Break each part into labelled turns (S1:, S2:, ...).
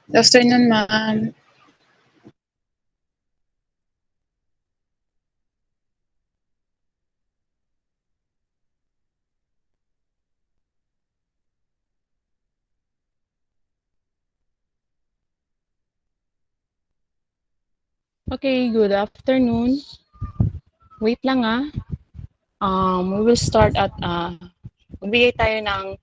S1: Good afternoon, ma'am.
S2: Okay, good afternoon. Wait lang we will start at, magbigay tayo ng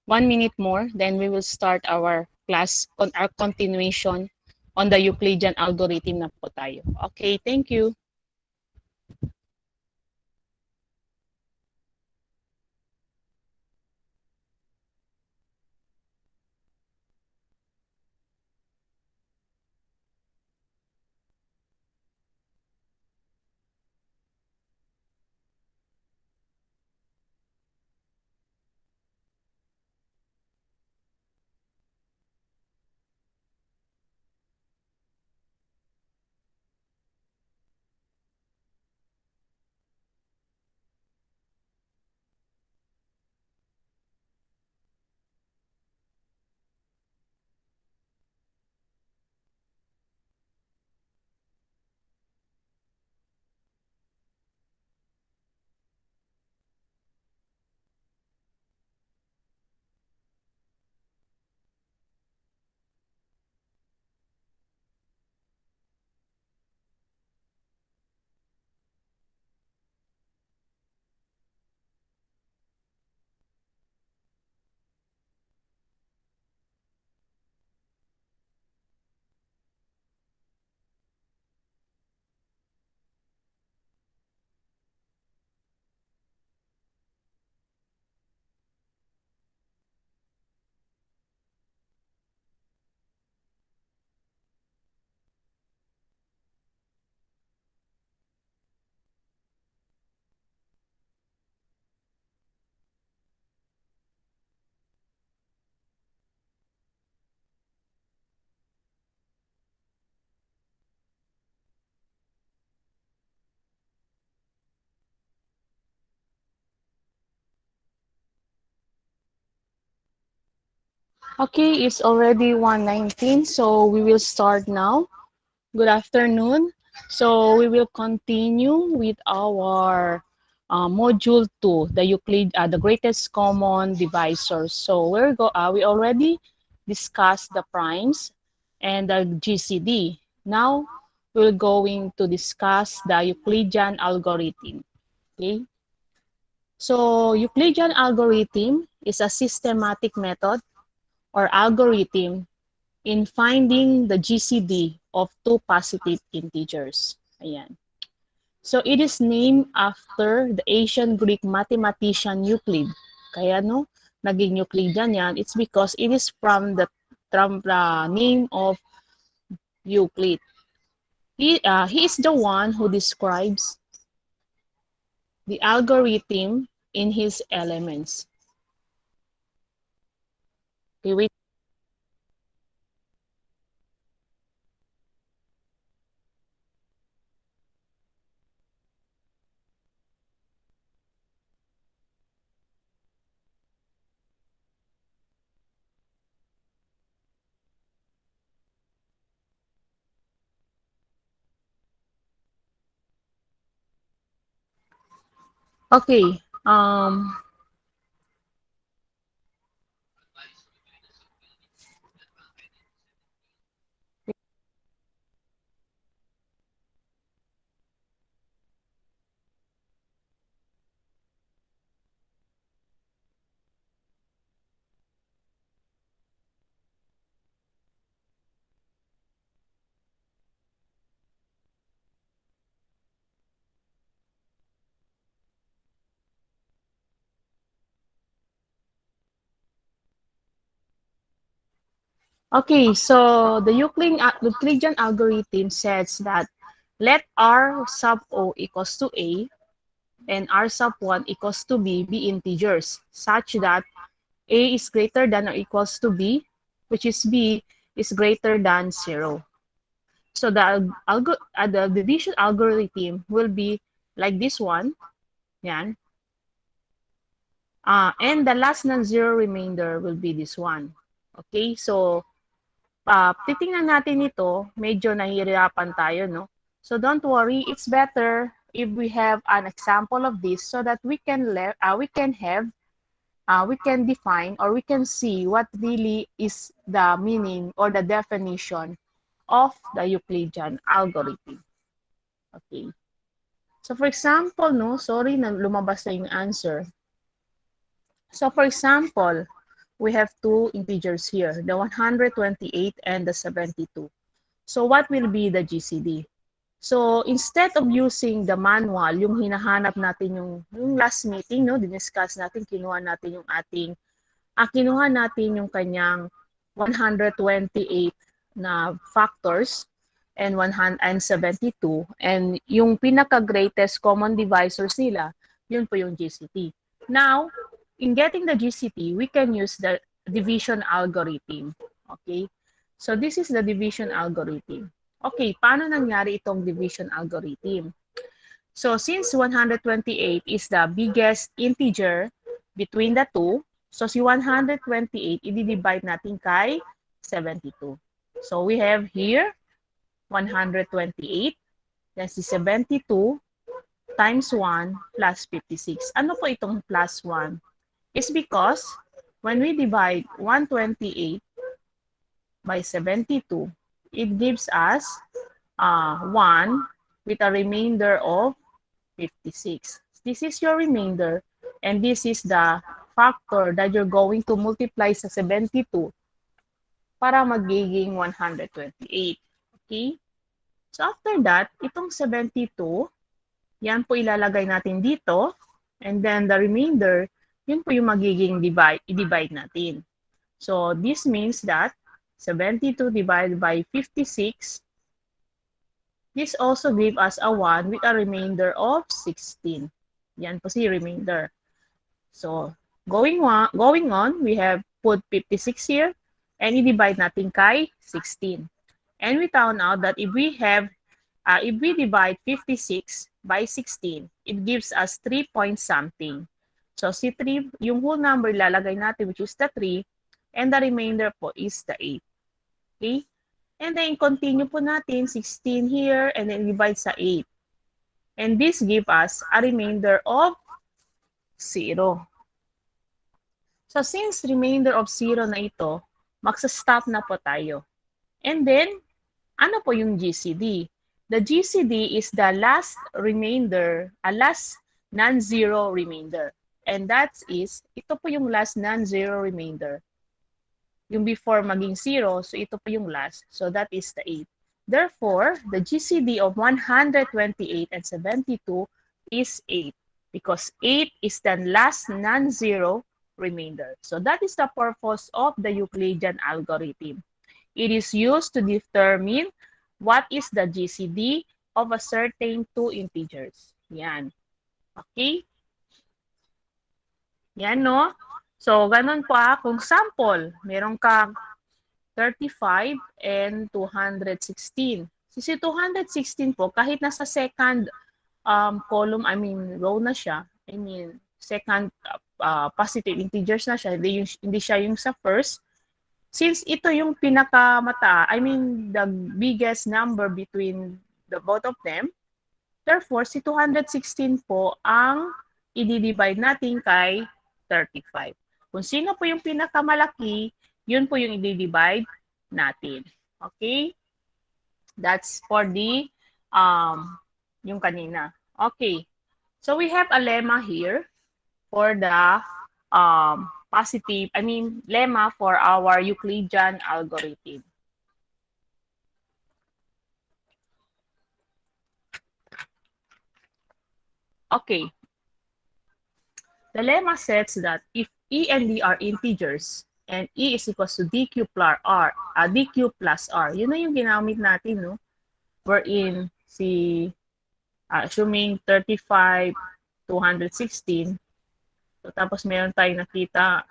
S2: 1 minute more, then we will start our class, our continuation on the Euclidean algorithm na po tayo. Okay, thank you. Okay, it's already 1:19, so we will start now. Good afternoon. So we will continue with our module 2, the Euclid, the greatest common divisor. So we already discussed the primes and the GCD. Now we're going to discuss the Euclidean algorithm. Okay. So Euclidean algorithm is a systematic method or algorithm in finding the GCD of two positive integers. Ayan. So it is named after the ancient Greek mathematician Euclid. Kaya no, naging Euclidean yan. It's because it is from the name of Euclid. He is the one who describes the algorithm in his elements. Okay, wait. Okay. Okay, so the Euclidean algorithm says that let R sub O equals to A and R sub 1 equals to B be integers such that A is greater than or equals to B, which is B is greater than 0. So the division algorithm will be like this one, yan. And the last non-zero remainder will be this one. Okay, so titingnan natin ito, medyo nahihirapan tayo, no? So don't worry, it's better if we have an example of this so that we can we can define or we can see what really is the meaning or the definition of the Euclidean algorithm. Okay. So for example, no, sorry na lumabas na yung answer. So for example, we have two integers here, the 128 and the 72. So what will be the GCD? So instead of using the manual, yung hinahanap natin yung last meeting, no, diniscuss natin, kinuha natin yung kanyang 128 na factors and 172 and yung pinaka-greatest common divisors nila, yun po yung GCD. Now, in getting the GCD, we can use the division algorithm. Okay? So this is the division algorithm. Okay, paano nangyari itong division algorithm? So since 128 is the biggest integer between the two, so si 128, i-divide natin kay 72. So we have here 128, then si 72 times 1 plus 56. Ano po itong plus 1? It's because when we divide 128 by 72, it gives us 1 with a remainder of 56. This is your remainder, and this is the factor that you're going to multiply sa 72 para magiging 128. Okay? So after that, itong 72, yan po ilalagay natin dito, and then the remainder, yun po yung magiging i-divide natin. So this means that 72 divided by 56, this also gives us a 1 with a remainder of 16. Yan po si remainder. So, going on, we have put 56 here, and i-divide natin kay 16. And we found out that if we divide 56 by 16, it gives us 3 point something. So, si 3, yung whole number ilalagay natin, which is the 3, and the remainder po is the 8. Okay? And then, continue po natin, 16 here, and then divide sa 8. And this gives us a remainder of 0. So, since remainder of 0 na ito, magsa-stop na po tayo. And then, ano po yung GCD? The GCD is the last remainder, last non-zero remainder. And that is, ito po yung last non-zero remainder. Yung before maging 0, so ito po yung last. So that is the 8. Therefore, the GCD of 128 and 72 is 8 because 8 is the last non-zero remainder. So that is the purpose of the Euclidean algorithm. It is used to determine what is the GCD of a certain two integers. Yan. Okay? Yan, no? So, ganun po kung sample, meron kang 35 and 216. Si 216 po, kahit nasa second column, row na siya, second positive integers na siya, hindi siya yung sa first. Since ito yung the biggest number between the both of them, therefore, si 216 po ang i-divide natin kay 35. Kung sino po yung pinakamalaki, yun po yung i-divide natin. Okay? That's for the, yung kanina. Okay. So we have a lemma here for the lemma for our Euclidean algorithm. Okay. The lemma says that if E and D are integers and E is equals to DQ plus R, yun na yung ginamit natin, no? Wherein assuming 35, 216, so tapos meron tayong nakita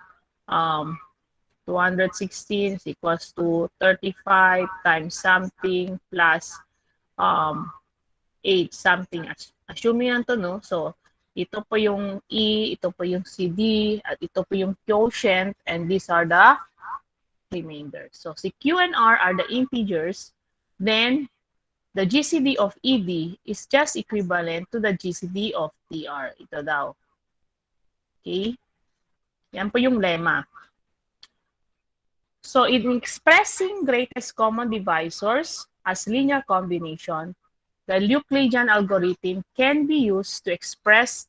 S2: 216 is equals to 35 times something plus 8 something. Assuming yan to, no? So, ito po yung E, ito po yung CD, at ito po yung quotient, and these are the remainder. So si Q and R are the integers, then the GCD of ED is just equivalent to the GCD of TR. Ito daw. Okay? Yan po yung lemma. So in expressing greatest common divisors as linear combination, the Euclidean algorithm can be used to express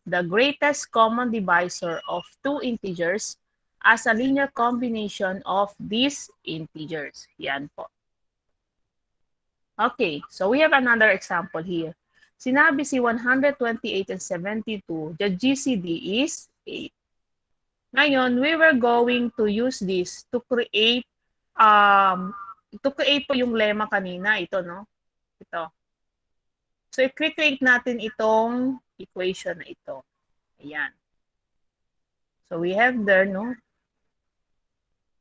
S2: the greatest common divisor of two integers as a linear combination of these integers. Yan po. Okay, so we have another example here. Sinabi si 128 and 72, the GCD is 8. Ngayon, we were going to use this to create po yung lemma kanina, ito, no? Ito. So, i-create natin itong equation na ito. Ayan. So, we have there, no?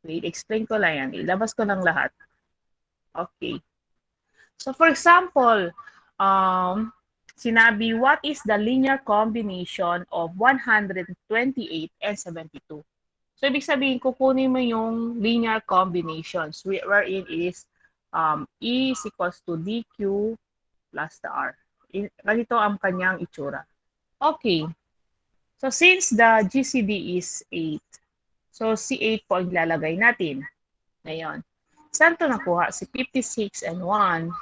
S2: Wait, explain ko lang yan. Ilabas ko lang lahat. Okay. So, for example, sinabi, what is the linear combination of 128 and 72? So, ibig sabihin, kukunin mo yung linear combinations wherein is E is equals to DQ plus the R. Ganito ang kanyang itsura. Okay. So, since the GCD is 8, so si 8 po ang ilalagay natin. Ngayon, saan ito nakuha? Si 56 and 1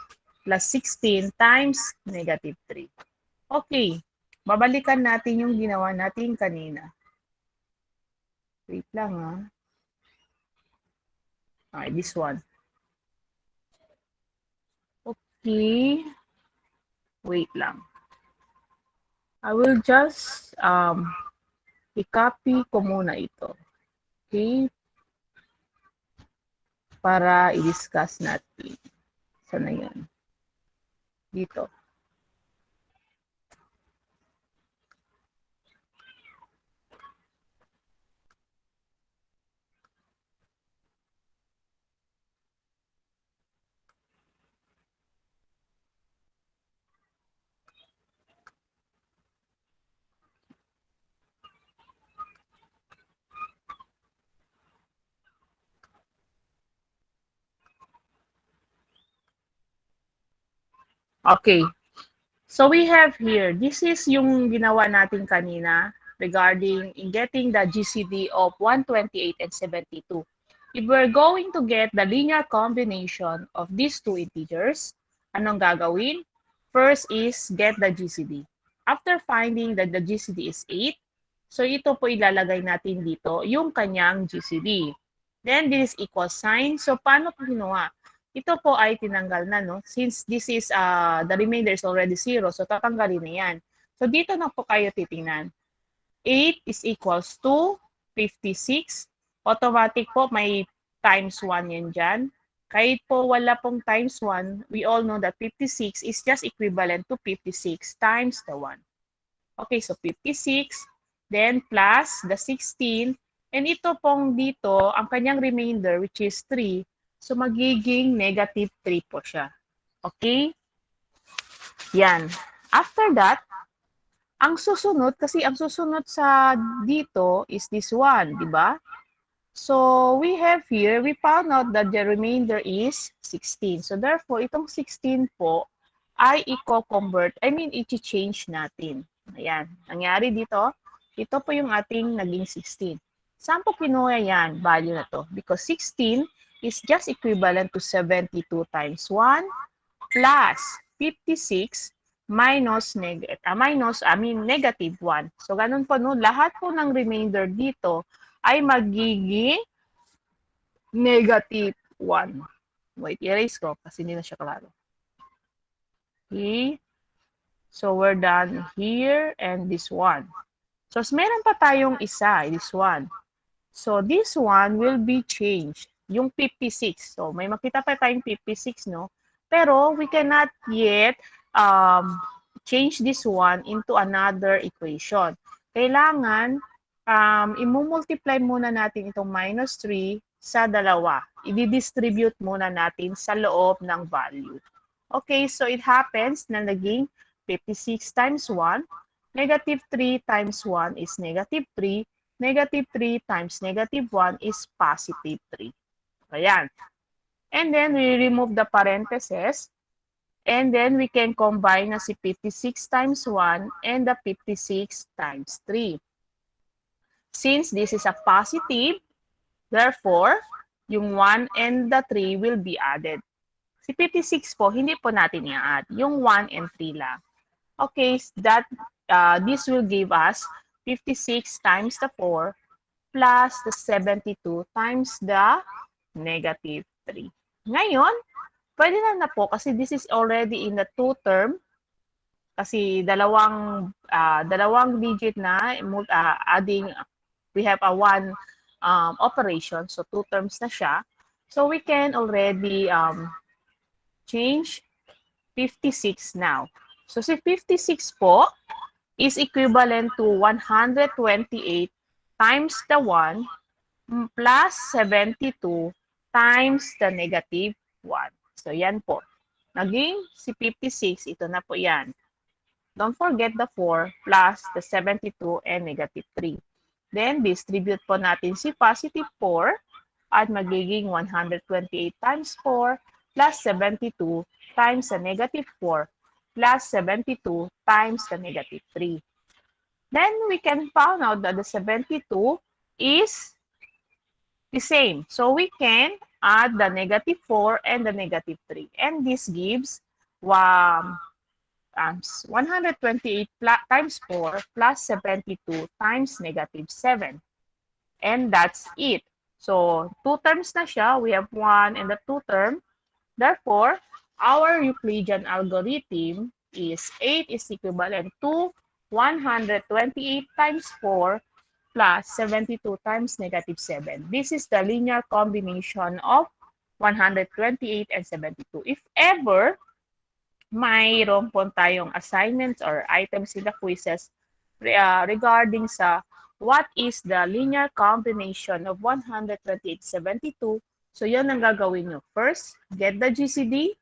S2: plus 16 times negative 3. Okay. Babalikan natin yung ginawa natin kanina. Wait lang ha. Okay, this one. Okay. Wait lang. I will just i-copy ko muna ito. Okay? Para i-discuss natin. Sana yan? Dito. Okay. So we have here, this is yung ginawa natin kanina regarding in getting the GCD of 128 and 72. If we're going to get the linear combination of these two integers, anong gagawin? First is get the GCD. After finding that the GCD is 8, so ito po ilalagay natin dito, yung kanyang GCD. Then this is equal sign. So paano po ginawa? Ito po ay tinanggal na, no? Since this is, the remainder is already 0, so tatanggalin na yan. So dito na po kayo titingnan. 8 is equals to 56. Automatic po may times 1 yan dyan. Kahit po wala pong times 1, we all know that 56 is just equivalent to 56 times the 1. Okay, so 56, then plus the 16, and ito pong dito, ang kanyang remainder, which is 3, so magiging negative 3 po siya. Okay? Yan. After that, ang susunod, kasi ang susunod sa dito is this one, di ba? So, we have here, we found out that the remainder is 16. So, therefore, itong 16 po ay i-convert, i-change natin. Ayan. Nangyari dito, ito po yung ating naging 16. Saan po kinuha yan, value na to? Because 16 is just equivalent to 72 times 1 plus 56 negative 1. So, ganun po, no? Lahat po ng remainder dito ay magiging negative 1. Wait, erase ko kasi hindi na siya klaro. Okay. So, we're done here and this one. So, meron pa tayong isa, this one. So, this one will be changed. Yung 56. So, may makita pa tayong 56, no? Pero, we cannot yet change this one into another equation. Kailangan, i-multiply muna natin itong minus 3 sa dalawa. I-distribute muna natin sa loob ng value. Okay, so it happens na naging 56 times 1, negative 3 times 1 is negative 3, negative 3 times negative 1 is positive 3. Ayan. And then, we remove the parentheses. And then, we can combine na si 56 times 1 and the 56 times 3. Since this is a positive, therefore, yung 1 and the 3 will be added. Si 56 po, hindi po natin i-add. Yung 1 and 3 lang. Okay, this will give us 56 times the 4 plus the 72 times the negative 3. Ngayon, pwede na po kasi this is already in the two term. Kasi dalawang digit na adding, we have a one operation. So, two terms na siya. So, we can already change 56 now. So, si 56 po is equivalent to 128 times the 1 plus 72 times the negative 1. So, yan po. Naging si 56, ito na po yan. Don't forget the 4 plus the 72 and negative 3. Then, distribute po natin si positive 4 at magiging 128 times 4 plus 72 times the negative 4 plus 72 times the negative 3. Then, we can find out that the 72 is the same. So, we can add the negative 4 and the negative 3. And this gives 128 times 4 plus 72 times negative 7. And that's it. So, two terms na siya. We have 1 and the 2 term. Therefore, our Euclidean algorithm is 8 is equivalent to 128 times 4 plus 72 times negative 7. This is the linear combination of 128 and 72. If ever mayroon po tayong assignments or items in the quizzes regarding sa what is the linear combination of 128, 72. So, yun ang gagawin nyo. First, get the GCD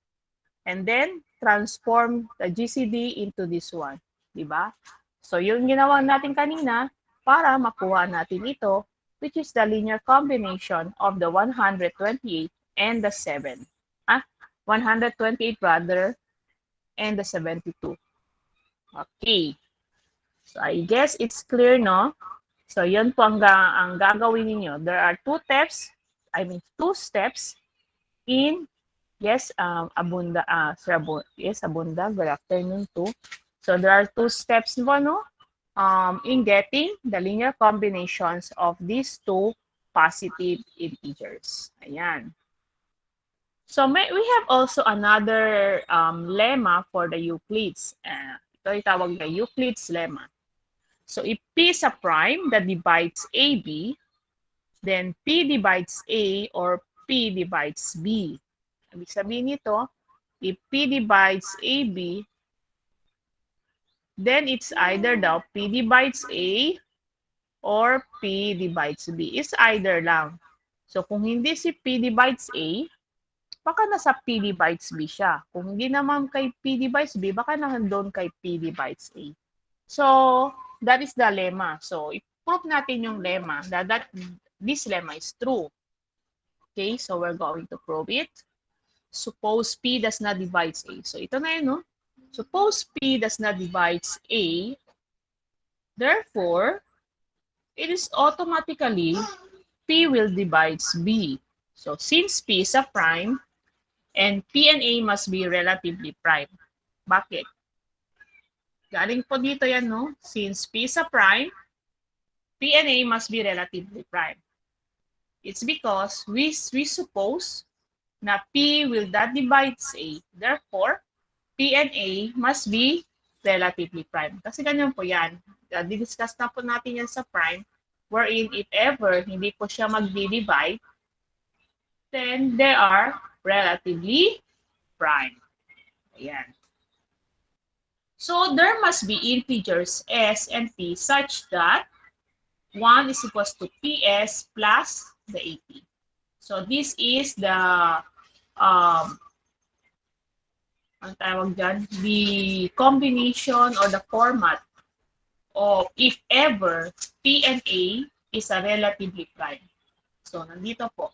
S2: and then transform the GCD into this one. Diba? So, yun ginawa natin kanina para makuha natin ito, which is the linear combination of the 128 and the 7. 128 rather, and the 72. Okay. So, I guess it's clear, no? So, yun po ang gagawin niyo. There are two steps in, yes, Abunda, yes, Abunda, good afternoon too. So, there are two steps po, no? In getting the linear combinations of these two positive integers. Ayan. So, we have also another lemma for the Euclids. Ito itawag na Euclid's lemma. So, if P is a prime that divides AB, then P divides A or P divides B. Ibig sabihin nito, if P divides AB, then it's either the P divides A or P divides B. It's either lang. So, kung hindi si P divides A, baka nasa P divides B siya. Kung hindi naman kay P divides B, baka nandun kay P divides A. So, that is the lemma. So, i-prove natin yung lemma that this lemma is true. Okay, so we're going to prove it. Suppose P does not divide A. So, ito na yun, no? Suppose P does not divide A. Therefore, it is automatically P will divide B. So, since P is a prime, and P and A must be relatively prime. Bakit? Galing po dito yan, no? Since P is a prime, P and A must be relatively prime. It's because we suppose na P will not divide A. Therefore, P and A must be relatively prime. Kasi ganyan po yan. Didiscuss na po natin yan sa prime, wherein if ever hindi po siya mag-divide, then they are relatively prime. Ayan. So, there must be integers S and P such that 1 is equals to PS plus the 80. So, this is the ang tawag dyan, the combination or the format of if ever P and A is a relatively prime. So, nandito po.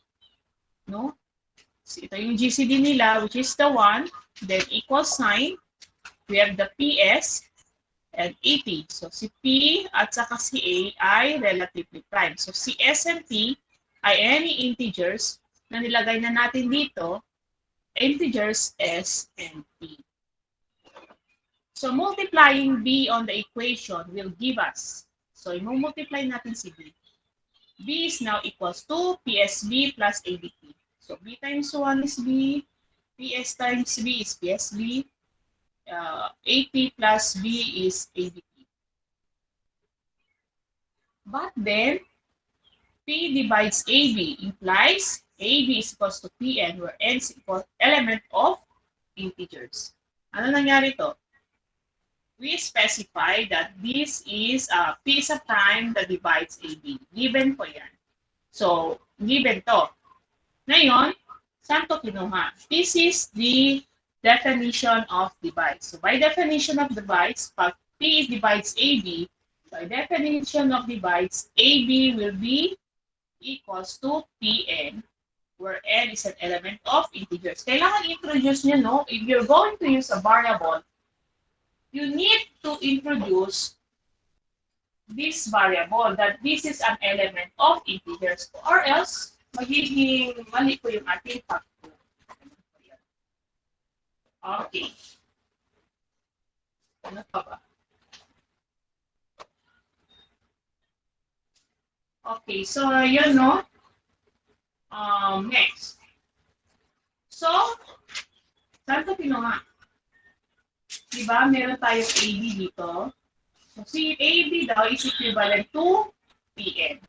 S2: no? So, ito yung GCD nila, which is the 1, then equal sign, we have the PS, and 80. So, si P at saka si A ay relatively prime. So, si S and P ay any integers na nilagay na natin dito, integers S and P. So, multiplying B on the equation will give us, so, i-multiply natin si B. B is now equals to PSB plus ABP. So, B times 1 is B, PS times B is PSB, AP plus B is ABP. But then, P divides AB implies AB is equals to Pn, where n is equal element of integers. Ano nangyari to? We specify that this is P is a prime that divides AB. Given po yan. So, given to. Ngayon, saan to kinuha? This is the definition of divides. So, by definition of divides, pag P divides AB, by definition of divides, AB will be equals to Pn, where n is an element of integers. Kailangan introduce nyo, no? If you're going to use a variable, you need to introduce this variable that this is an element of integers, or else magiging mali po yung ating factor. Okay. Ano pa ba? Okay, so yun, no? Next. So, saan ito kinuha? Diba, meron tayong AB dito. So, si AB daw is equivalent to Pn.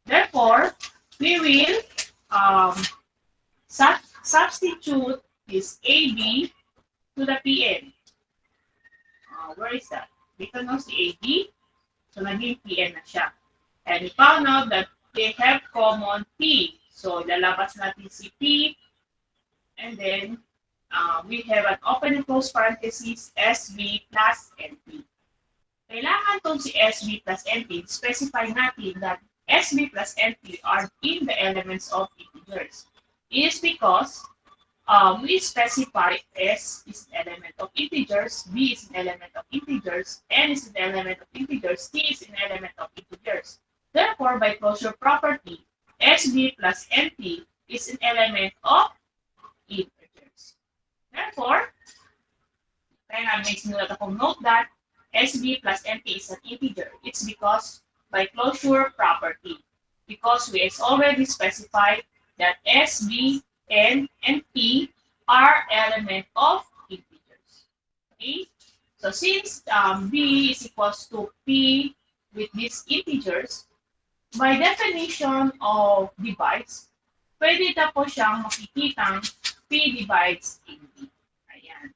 S2: Therefore, we will substitute this AB to the Pn. Where is that? Dito no, si AB. So, naging Pn na siya. And we found out that they have common P. So, lalabas natin si P. And then, we have an open and close parenthesis, SB plus NP. Kailangan itong si SB plus NP, specify natin that SB plus NP are in the elements of integers. It is because we specify S is an element of integers, B is an element of integers, N is an element of integers, T is an element of integers. Therefore, by closure property, SB plus NP is an element of integers. Therefore, kaya may sinulat akong note that SB plus NP is an integer. It's because by closure property. Because we already specified that SB, N, and P are element of integers. Okay? So since B is equals to P with these integers, by definition of divides, pwede na po siyang makikitang P divides AB. Ayan.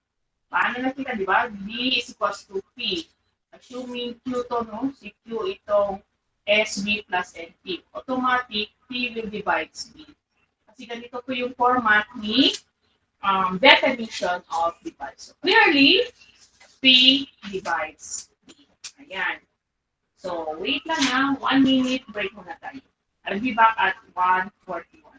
S2: Paano na kita, di ba? B is equals to P. Assuming Q to, no? Si Q itong SB plus NP. Automatic, P will divide B. Kasi ganito po yung format ni definition of divide. So, clearly, P divides B. Ayan. So, wait lang na. 1 minute break muna tayo. I'll be back at 1:41.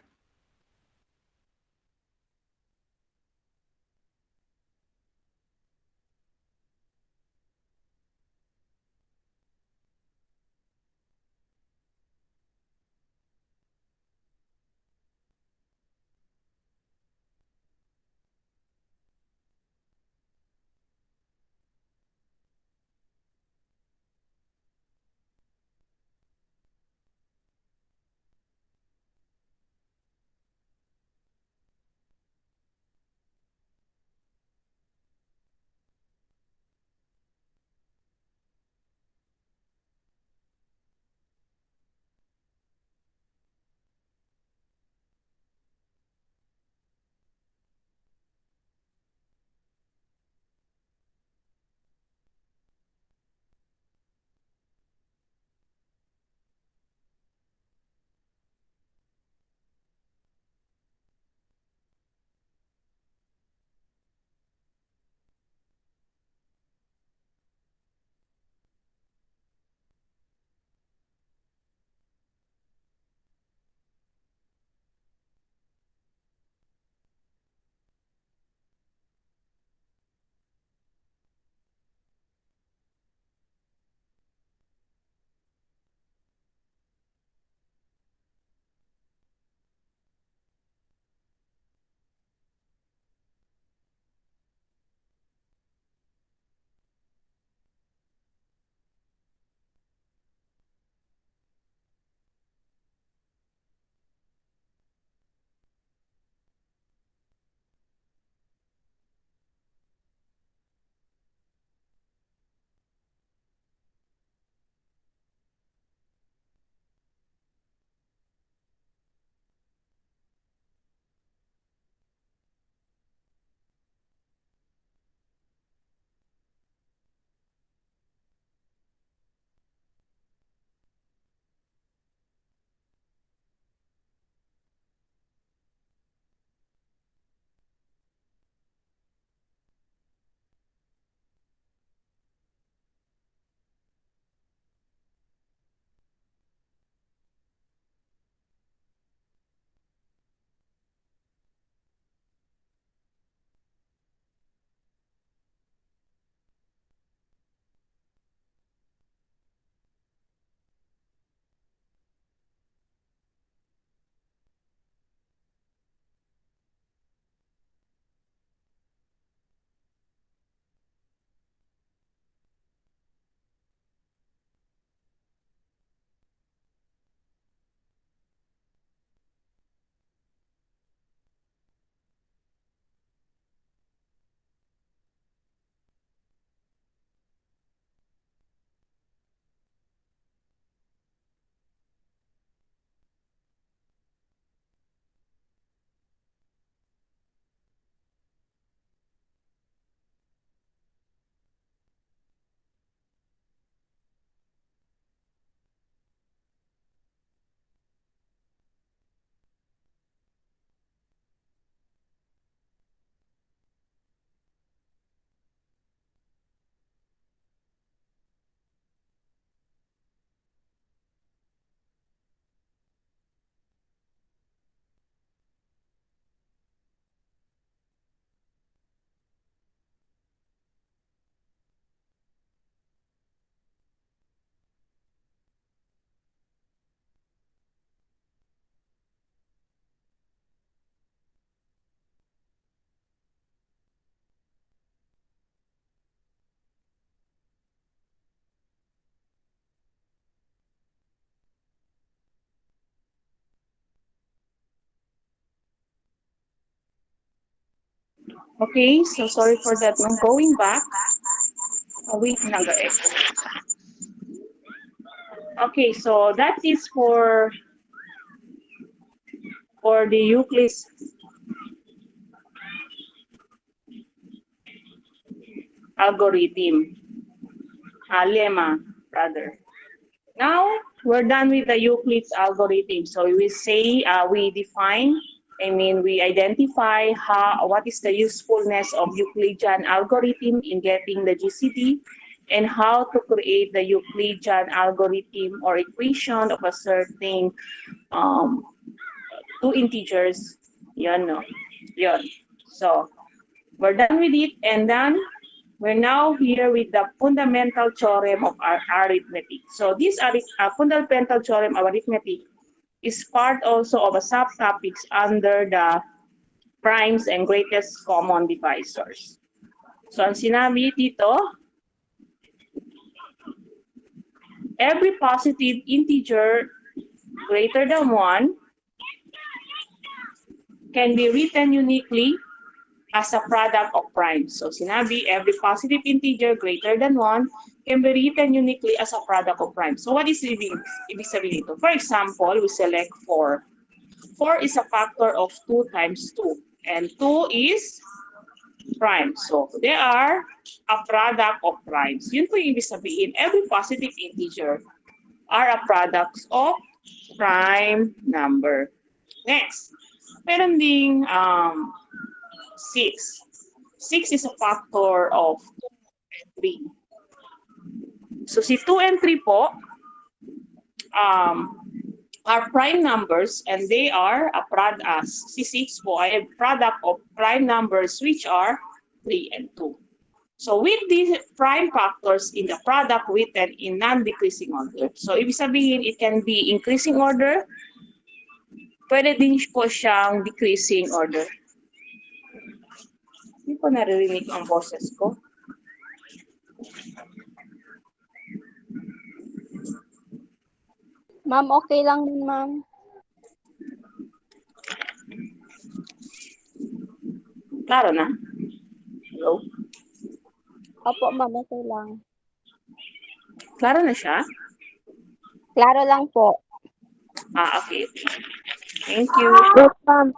S2: Okay, so sorry for that. I'm going back. Oh, wait, nag-echo. Okay, so that is for the Euclid's algorithm, lemma, rather. Now, we're done with the Euclid's algorithm. So we say, we define, we identify what is the usefulness of Euclidean algorithm in getting the GCD, and how to create the Euclidean algorithm or equation of a certain um, two integers. Yan, no? Yan. So, we're done with it, and then we're now here with the fundamental theorem of our arithmetic. So this fundamental theorem of arithmetic is part also of a subtopics under the primes and greatest common divisors. So ang sinabi dito, every positive integer greater than 1 can be written uniquely as a product of primes. So sinabi, every positive integer greater than 1 can be written uniquely as a product of primes. So what is ibig sabihin ito? For example, we select 4. 4 is a factor of 2 times 2. And 2 is prime. So they are a product of primes. Yun po yung ibig sabihin. Every positive integer are a product of prime number. Next, meron ding 6. 6 is a factor of 2 and 3. So si 2 and 3 po are prime numbers, and they are a product, si 6 po ay a product of prime numbers which are 3 and 2. So with these prime factors in the product written in non-decreasing order. So ibig sabihin, it can be increasing order, pwede din po siyang decreasing order. Hindi ko naririnig ang boses ko.
S1: Ma'am, okay lang din, ma'am.
S2: Klaro na? Hello?
S1: Opo, ma'am, okay lang.
S2: Klaro na siya?
S1: Klaro lang po.
S2: Okay. Thank you.
S1: Yes, ma'am.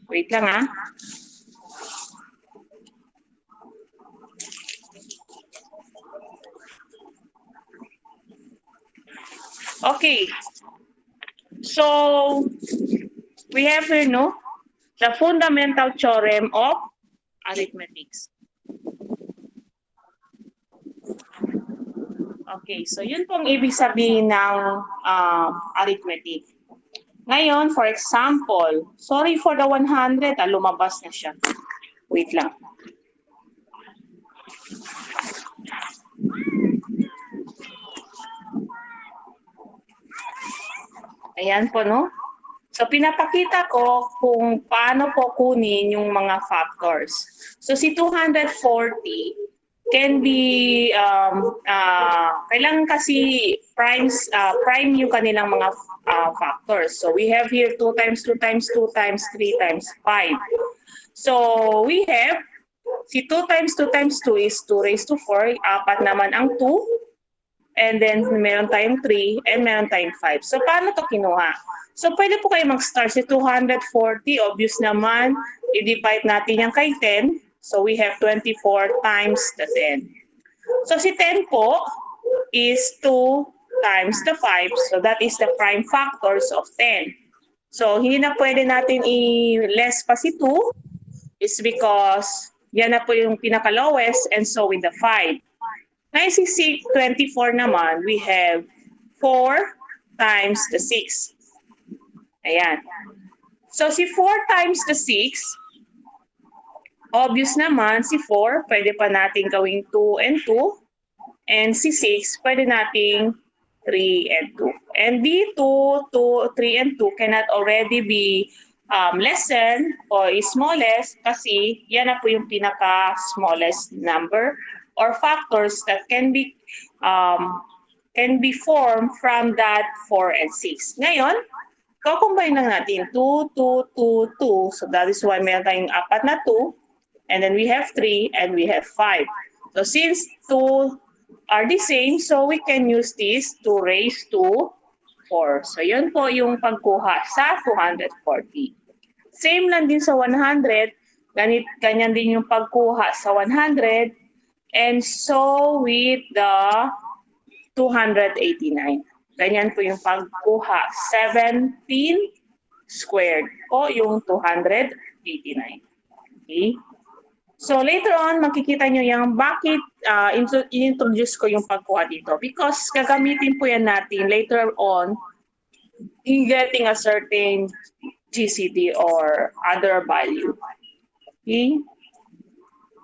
S2: Wait lang Okay. So, we have here, the fundamental theorem of arithmetics. Okay, so yun pong ibig sabihin ng arithmetic. Ngayon, for example, sorry for the 100, lumabas na siya. Wait lang. Ayan po, no? So, pinapakita ko kung paano po kunin yung mga factors. So, si 240 can be, kailangan kasi prime yung kanilang mga factors. So, we have here 2 times 2 times 2 times 3 times 5. So, we have, si 2 times 2 times 2 is 2 raised to 4. Apat naman ang 2. And then, meron tayong 3 and meron tayong 5. So, paano to kinuha? So, pwede po kayo mag-start si 240. Obvious naman, i-divide natin yan kay 10. So, we have 24 times the 10. So, si 10 po is 2 times the 5. So, that is the prime factors of 10. So, hindi na pwede natin i-less pa si 2 is because yan na po yung pinaka-lowest, and so with the 5. Ngayon si 24 naman, we have 4 times the 6. Ayan. So si 4 times the 6, obvious naman si 4, pwede pa natin gawing 2 and 2. And si 6, pwede nating 3 and 2. And dito, 2, 3, and 2 cannot already be lessened or smallest kasi yan na po yung pinaka-smallest number or factors that can be formed from that 4 and 6. Ngayon,
S3: combine lang natin 2, 2, 2, 2. So that is why meron tayong apat na 2. And then we have 3 and we have 5. So since 2 are the same, so we can use this to raise to 4. So yun po yung pagkuha sa 240. Same lang din sa 100. Ganyan din yung pagkuha sa 100. And so with the 289. Ganyan po yung pagkuha. 17 squared o yung 289. Okay? So later on, makikita nyo yung bakit introduce ko yung pagkuha dito. Because gagamitin po yan natin later on in getting a certain GCD or other value. Okay?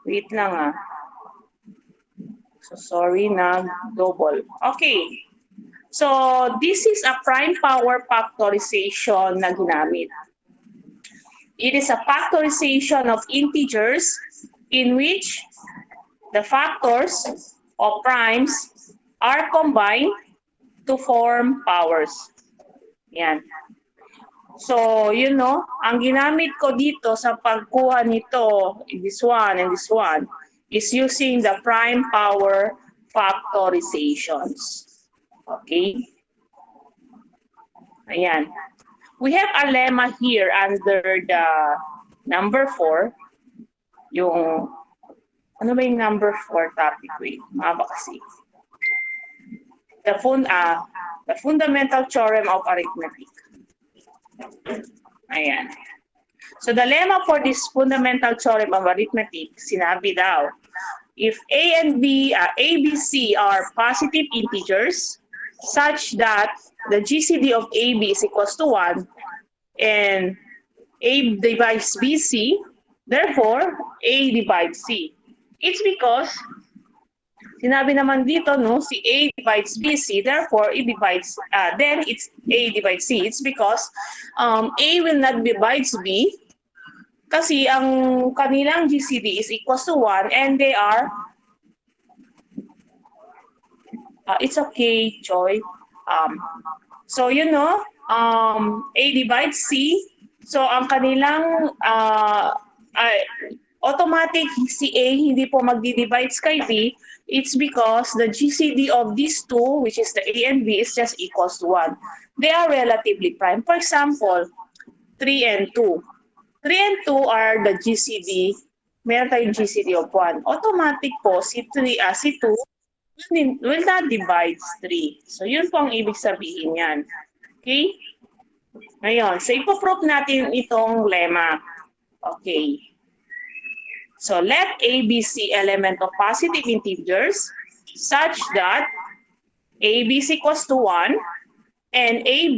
S3: Wait lang ah. So sorry na double. Okay. So this is a prime power factorization na ginamit. It is a factorization of integers in which the factors of primes are combined to form powers. Yan. So, you know, ang ginamit ko dito sa pagkuha nito, this one and this one, is using the prime power factorizations. Okay? Ayan. We have a lemma here under the number 4. Yung, ano ba yung number 4 topic? Wait, mahaba kasi. The fundamental theorem of arithmetic. Ayan. So the lemma for this fundamental theorem of arithmetic, sinabi daw, if A and B, ABC are positive integers such that the GCD of AB is equals to 1 and A divides BC, therefore A divides C. It's because sinabi naman dito, no, si A divides BC, therefore it divides, then it's A divides C. It's because A will not divides B kasi ang kanilang GCD is equals to 1 and they are, it's okay, Joy. So, you know, A divides C. So, ang kanilang automatic si A hindi po magdi-divides kay B. It's because the GCD of these two, which is the A and B, is just equals to 1. They are relatively prime. For example, 3 and 2. 3 and 2 are the GCD. Meron tayong GCD of 1. Automatic po, si 2 will not divide 3. So, yun po ang ibig sabihin yan. Okay? Ngayon, so ipoprove natin itong lemma. Okay. So let A be C element of positive integers such that AB is equals to 1 and A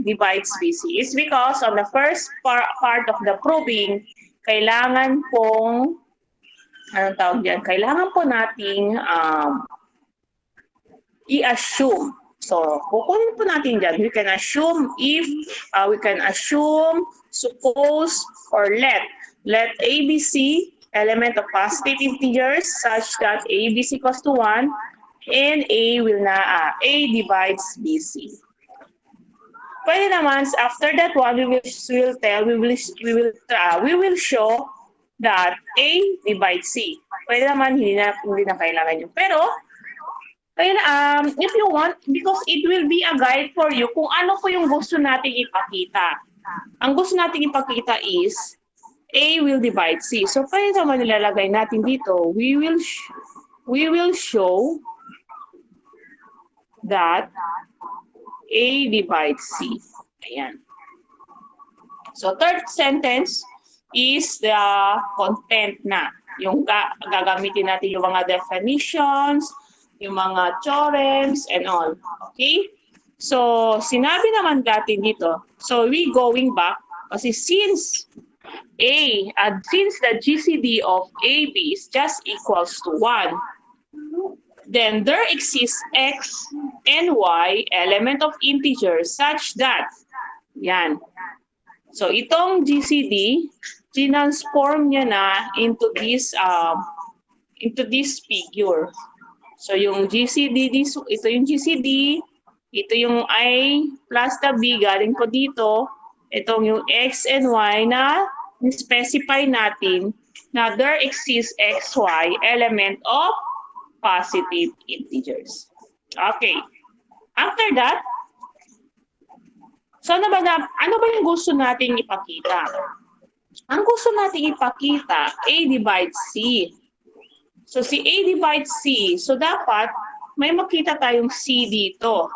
S3: divides BC. It's because on the first part of the proving, kailangan pong, anong tawag dyan? Kailangan po nating i-assume. So, kukunin po natin dyan. We can assume if, suppose, or let ABC element of positive integers such that ABC equals to 1 and A divides BC. Pwede naman, after that one, we will show that A divides C. Pwede naman, hindi na kailangan yun. Pero, if you want, because it will be a guide for you kung ano po yung gusto nating ipakita. Ang gusto nating ipakita is A will divide C. So, pwede naman nilalagay natin dito, we will show that A divides C. Ayan. So, third sentence is the content na. Yung gagamitin natin yung mga definitions, yung mga theorems, and all. Okay? So, sinabi naman natin dito, so we going back, kasi since since the GCD of AB is just equals to 1, then there exists X and Y element of integers such that, yan. So, itong GCD, transform niya na into this figure. So, yung GCD, ito yung GCD, Ito yung I plus the B, galing po dito. Itong yung X and Y na specify natin na there exists XY element of positive integers. Okay. After that, so ano ba yung gusto nating ipakita? Ang gusto nating ipakita, A divides C. So si A divides C, so dapat may makita tayong C dito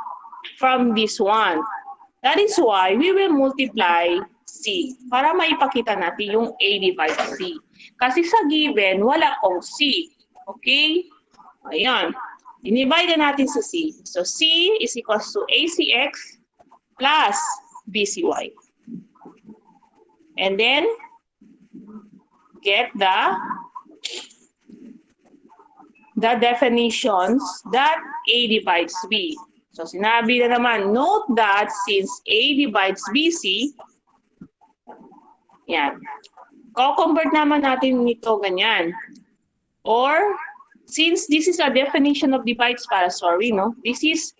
S3: from this one. That is why we will multiply C para maipakita natin yung A divides C. Kasi sa given, wala pong C. Okay? Ayan. Dinivide natin sa C. So C is equals to ACX plus BCY. And then, get the definitions that A divides B. So sinabi na naman, note that since A divides BC, yan, co-convert naman natin nito ganyan. Or, since this is a definition of divides para, sorry, no? This is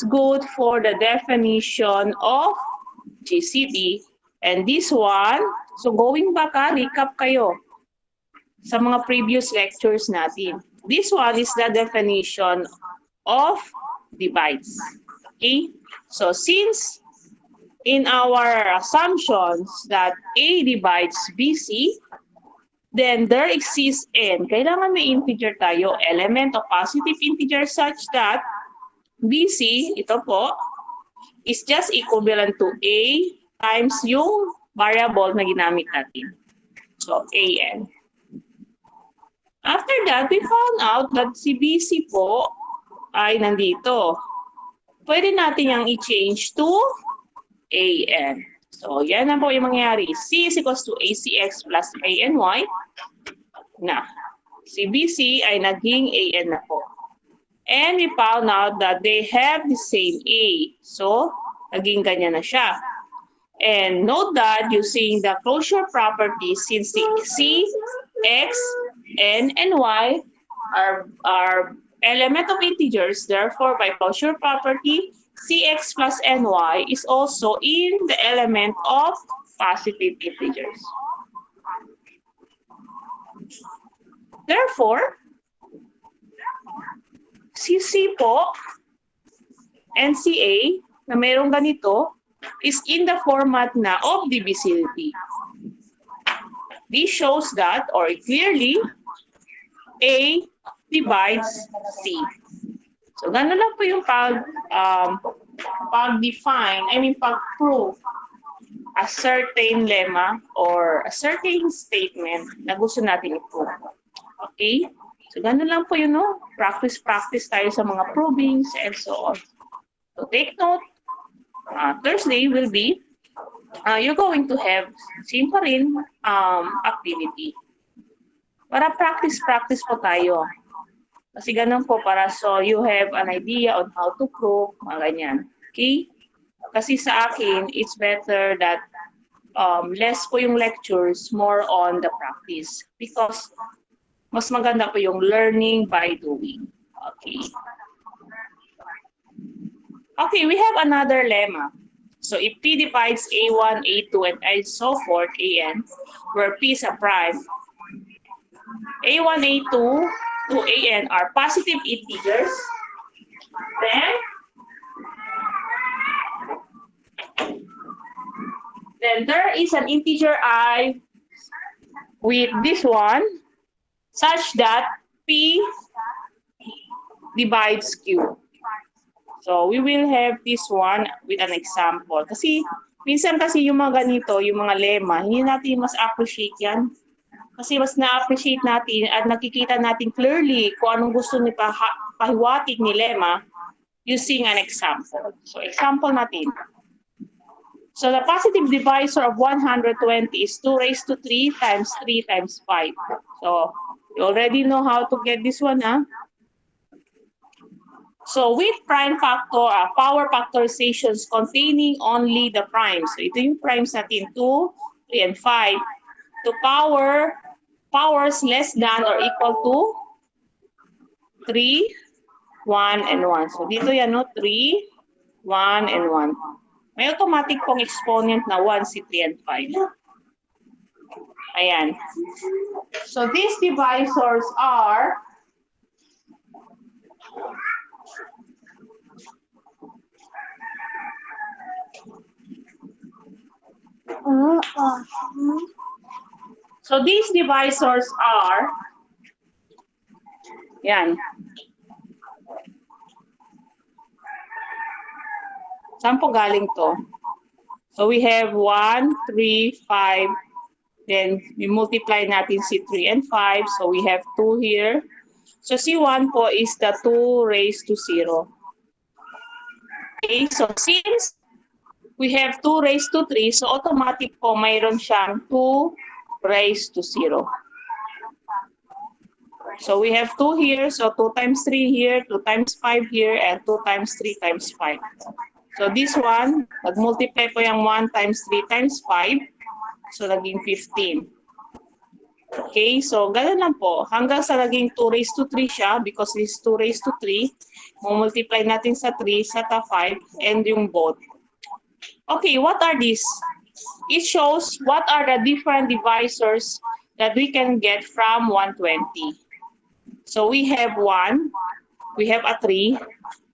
S3: good for the definition of GCD. And this one, so going back, recap kayo sa mga previous lectures natin. This one is the definition of divides. Okay? So since in our assumptions that A divides BC, then there exists N. Kailangan may integer tayo, element of positive integer such that BC, ito po, is just equivalent to A times yung variable na ginamit natin. So, AN. After that, we found out that si BC po ay nandito. Pwede natin yung i-change to AN. So, yan na po yung mangyayari. C is equals to ACX plus ANY na. Si BC ay naging AN na po. And we found out that they have the same A. So, naging ganyan na siya. And note that using the closure property, since the C, X, N, and Y are element of integers, therefore by closure property, Cx plus Ny is also in the element of positive integers. Therefore, si C po and CA na mayroong ganito is in the format na of divisibility. This shows that, or clearly, A divides C. So, gano'n lang po yung pag-prove a certain lemma or a certain statement na gusto natin i-prove. Okay? So, gano'n lang po yun, no? Practice tayo sa mga provings and so on. So, take note, Thursday will be, you're going to have same pa rin activity. Para practice po tayo. Kasi ganun po para so you have an idea on how to prove, mga ganyan. Okay? Kasi sa akin, it's better that less po yung lectures, more on the practice. Because mas maganda po yung learning by doing. Okay. Okay, we have another lemma. So if P divides A1, A2, and so forth, AN, where P is a prime, A1, A2 to AN are positive integers, then there is an integer I with this one such that P divides Q. So we will have this one with an example. Kasi minsan kasi yung mga ganito, yung mga lemma, hindi natin mas appreciate yan. Kasi mas na-appreciate natin at nakikita natin clearly kung anong gusto ni pahiwatig ni lemma using an example. So example natin. So the positive divisor of 120 is 2 raised to 3 times 3 times 5. So you already know how to get this one, huh? So with prime factor, power factorizations containing only the primes. So ito yung primes natin, 2, 3, and 5. To powers less than or equal to 3, 1, and 1. So dito yan, no? 3, 1, and 1. May automatic pong exponent na 1, si 3, and 5. Ayan. So these divisors are yan. Saan po galing to? So we have 1, 3, 5, then we multiply natin si 3 and 5, so we have 2 here. So si 1 po is the 2 raised to 0. Okay, so since we have 2 raised to 3, so automatic po mayroon siyang 2 raised to 0. So we have 2 here, so 2 times 3 here, 2 times 5 here, and 2 times 3 times 5. So this one, nag-multiply po yung 1 times 3 times 5, so naging 15. Okay, so gano'n lang po. Hanggang sa naging 2 raised to 3 siya, because this 2 raised to 3, multiply natin sa 3, sa 5, and yung both. Okay, what are these? It shows what are the different divisors that we can get from 120. So we have 1, we have a 3,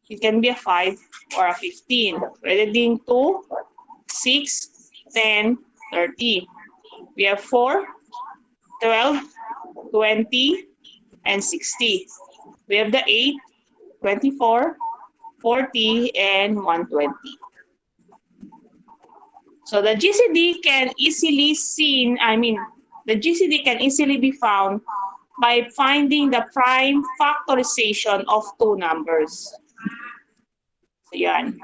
S3: it can be a 5 or a 15. Pwede din 2, 6, 10, 30. We have 4, 12, 20, and 60. We have the 8, 24, 40, and 120. So the GCD can easily the GCD can easily be found by finding the prime factorization of two numbers. So yan.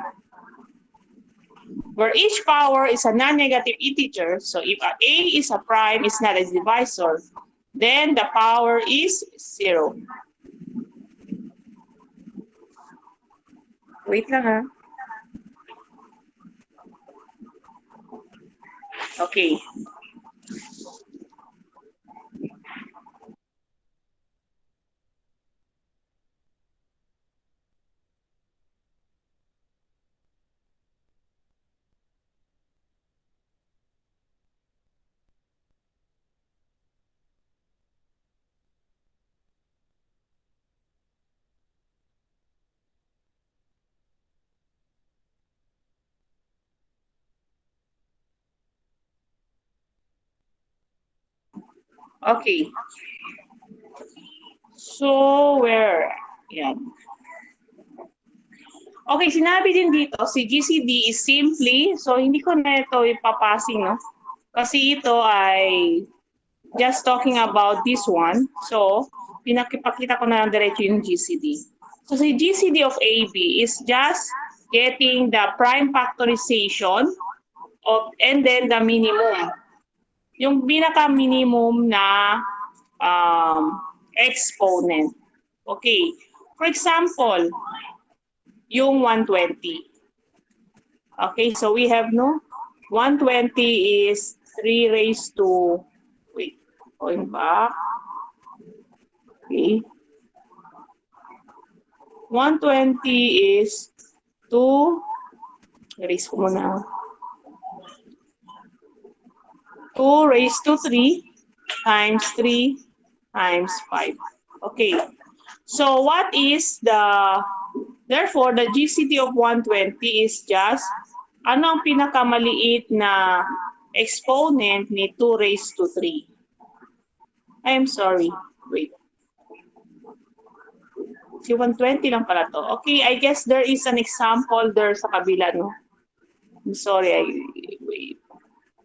S3: Where each power is a non-negative integer, so if a is a prime, is not a divisor, then the power is 0. Wait lang ha. Okay. Okay. So, where? Yan. Okay, sinabi din dito, si GCD is simply, so hindi ko na ito ipapasing, no? Kasi ito ay just talking about this one. So, pinakipakita ko na lang diretso yung GCD. So, si GCD of AB is just getting the prime factorization of, and then the minimum. Yung pinaka-minimum na exponent. Okay. For example, yung 120. Okay, so we have 120 is 3 raised to, wait, going back. Okay. 120 is 2, erase ko muna. 2 raised to 3 times 3 times 5. Okay. So what is therefore, the GCD of 120 is just, ano ang pinakamaliit na exponent ni 2 raised to 3? I'm sorry. Wait. Si 120 lang pala to. Okay, I guess there is an example there sa kabila, no? I'm sorry. Wait.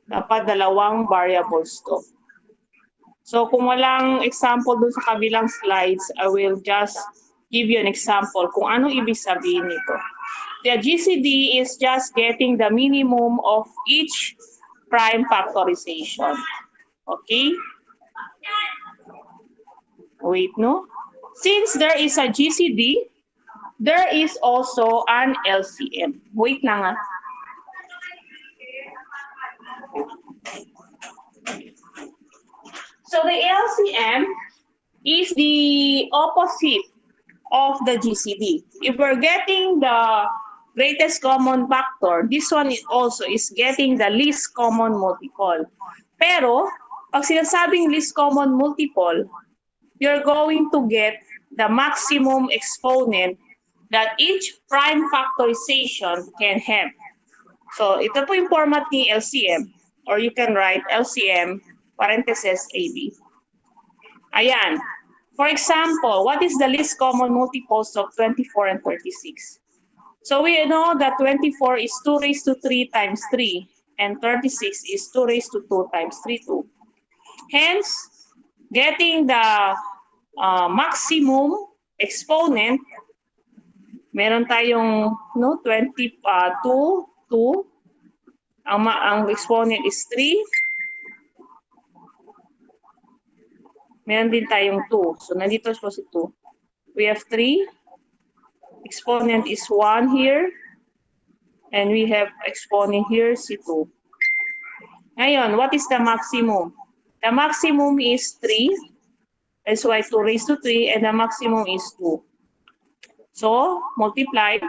S3: Dapat dalawang variables to. So kung walang example dun sa kabilang slides, I will just give you an example kung ano ibig sabihin nito. The GCD is just getting the minimum of each prime factorization. Okay? Wait, no? Since there is a GCD, there is also an LCM. Wait lang ah. So the LCM is the opposite of the GCD. If we're getting the greatest common factor, this one also is getting the least common multiple. Pero, pag sinasabing least common multiple, you're going to get the maximum exponent that each prime factorization can have. So, ito po yung format ni LCM, or you can write LCM parentheses AB. Ayan. For example, what is the least common multiples of 24 and 36? So we know that 24 is 2 raised to 3 times 3, and 36 is 2 raised to 2 times 3, 2. Hence, getting the maximum exponent, meron tayong 22, 2. Ang exponent is 3. Meron din tayong 2. So, nandito po si 2. We have 3. Exponent is 1 here. And we have exponent here, si 2. Ngayon, what is the maximum? The maximum is 3. That's why 2 raised to 3. And the maximum is 2. So, multiply.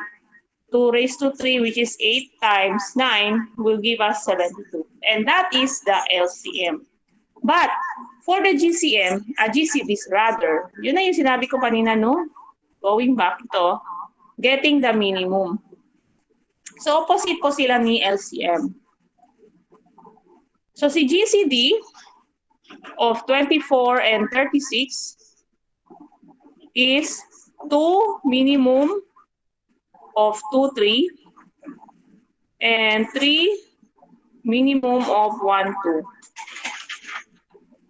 S3: 2 raised to 3, which is 8 times 9, will give us 72. And that is the LCM. But, for the GCDs rather, yun na yung sinabi ko kanina, no? Going back to, getting the minimum. So, opposite po sila ni LCM. So, si GCD of 24 and 36 is 2 minimum of 2, 3, and 3 minimum of 1, 2.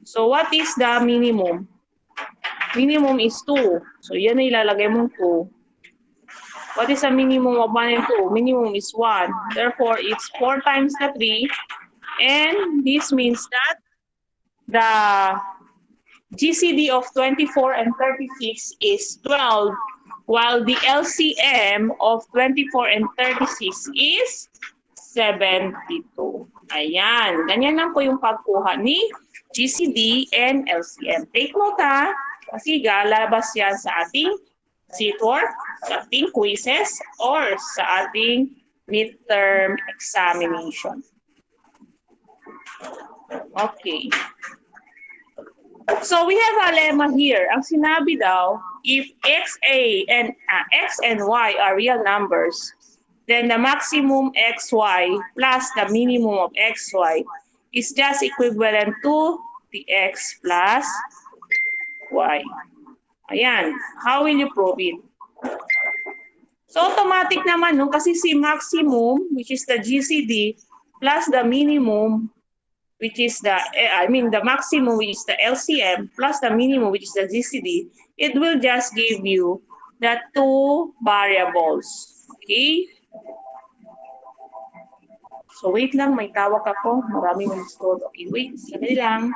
S3: So, what is the minimum? Minimum is 2. So, yan na ilalagay mong 2. What is the minimum of 1 and 2? Minimum is 1. Therefore, it's 4 times the 3. And this means that the GCD of 24 and 36 is 12, while the LCM of 24 and 36 is 72. Ayan. Ganyan lang po yung pagkuha ni GCD and LCM. Take note ha, kasi lalabas yan sa ating seatwork, sa ating quizzes, or sa ating midterm examination. Okay. So we have a lemma here. Ang sinabi daw, if x and y are real numbers, then the maximum xy plus the minimum of xy is just equivalent to the x plus y. Ayan. How will you prove it? So automatic naman, no? Kasi si maximum, which is the GCD, plus the minimum, which is the maximum, which is the LCM, plus the minimum, which is the GCD, it will just give you the 2 variables. Okay? So wait lang, may tawag ako. Maraming mag-install. Okay, wait. Sandali lang.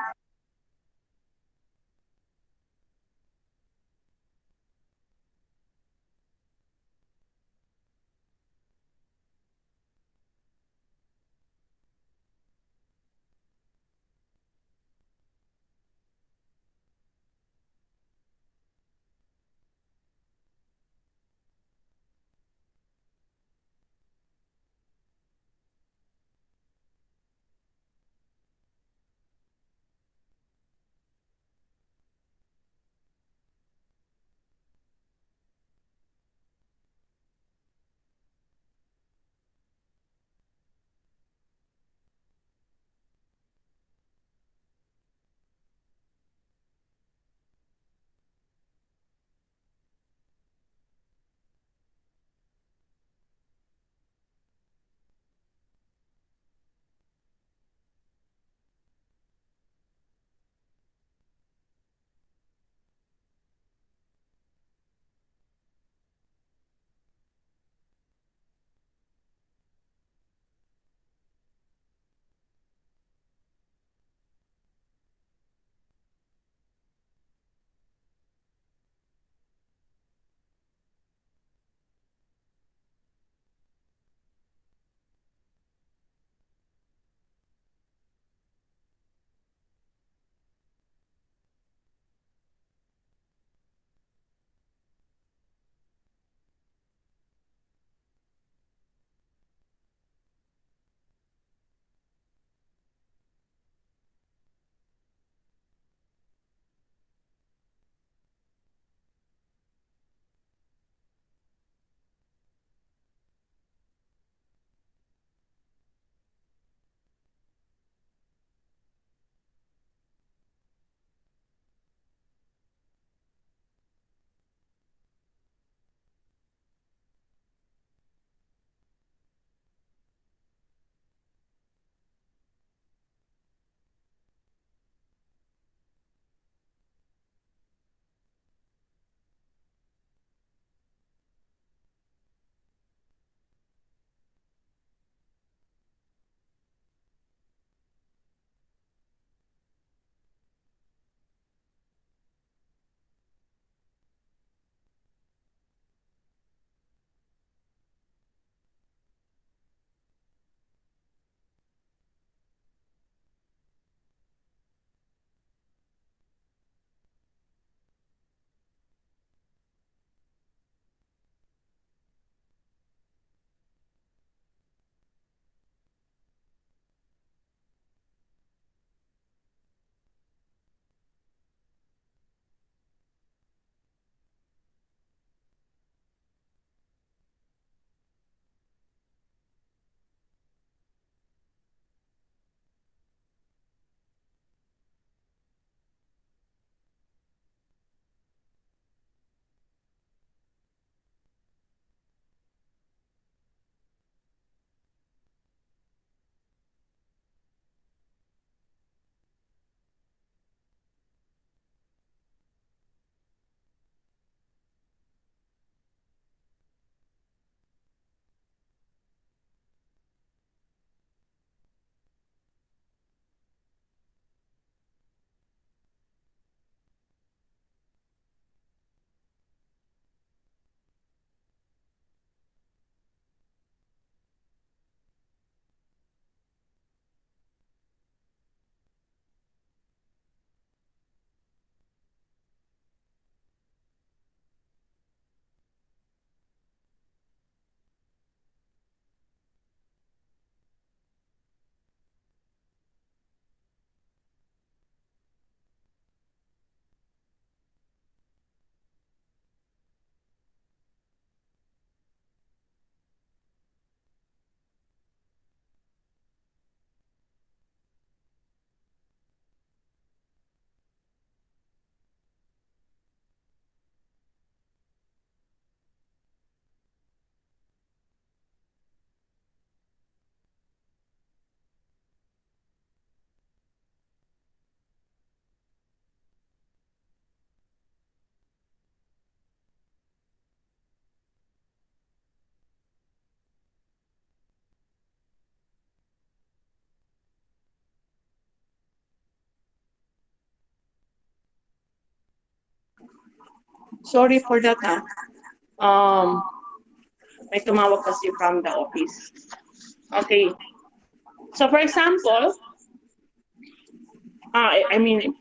S3: Sorry for that, ha? May tumawag kasi from the office. Okay. So, for example,